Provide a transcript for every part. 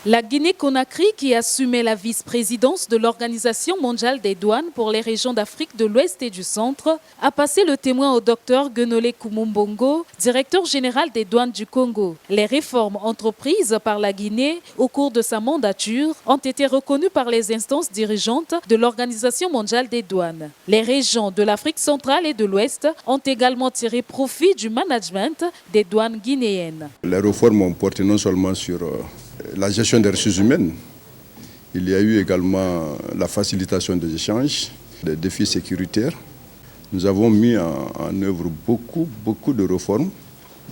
La Guinée-Conakry, qui assumait la vice-présidence de l'Organisation mondiale des douanes pour les régions d'Afrique de l'Ouest et du Centre, a passé le témoin au Dr Guenolé Koumombongo, directeur général des douanes du Congo. Les réformes entreprises par la Guinée au cours de sa mandature ont été reconnues par les instances dirigeantes de l'Organisation mondiale des douanes. Les régions de l'Afrique centrale et de l'Ouest ont également tiré profit du management des douanes guinéennes. Les réformes ont porté non seulement sur la gestion des ressources humaines, il y a eu également la facilitation des échanges, des défis sécuritaires. Nous avons mis en œuvre beaucoup de réformes,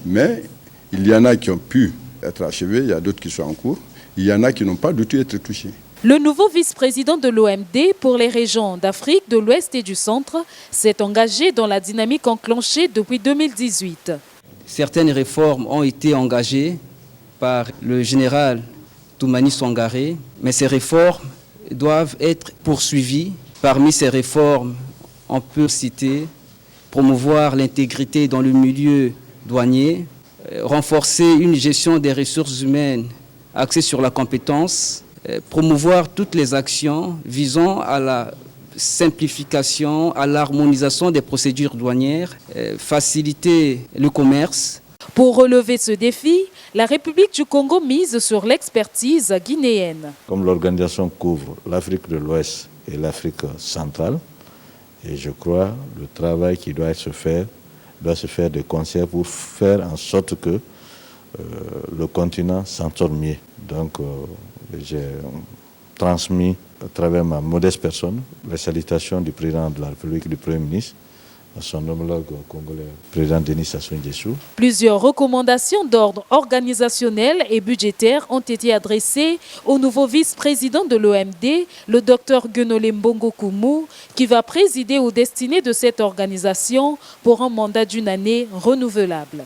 mais il y en a qui ont pu être achevées, il y a d'autres qui sont en cours, il y en a qui n'ont pas du tout été touchées. Le nouveau vice-président de l'OMD pour les régions d'Afrique de l'Ouest et du Centre s'est engagé dans la dynamique enclenchée depuis 2018. Certaines réformes ont été engagées par le général Toumani Sangaré, mais ces réformes doivent être poursuivies. Parmi ces réformes, on peut citer promouvoir l'intégrité dans le milieu douanier, renforcer une gestion des ressources humaines axée sur la compétence, promouvoir toutes les actions visant à la simplification, à l'harmonisation des procédures douanières, faciliter le commerce. Pour relever ce défi, la République du Congo mise sur l'expertise guinéenne. Comme l'organisation couvre l'Afrique de l'Ouest et l'Afrique centrale, et je crois que le travail qui doit se faire de concert pour faire en sorte que le continent s'en sorte mieux. Donc j'ai transmis à travers ma modeste personne les salutations du président de la République, du Premier ministre, à son homologue congolais, président Denis Sassou Nguesso. Plusieurs recommandations d'ordre organisationnel et budgétaire ont été adressées au nouveau vice-président de l'OMD, le Dr Guenolé Mbongo Koumou, qui va présider aux destinées de cette organisation pour un mandat d'une année renouvelable.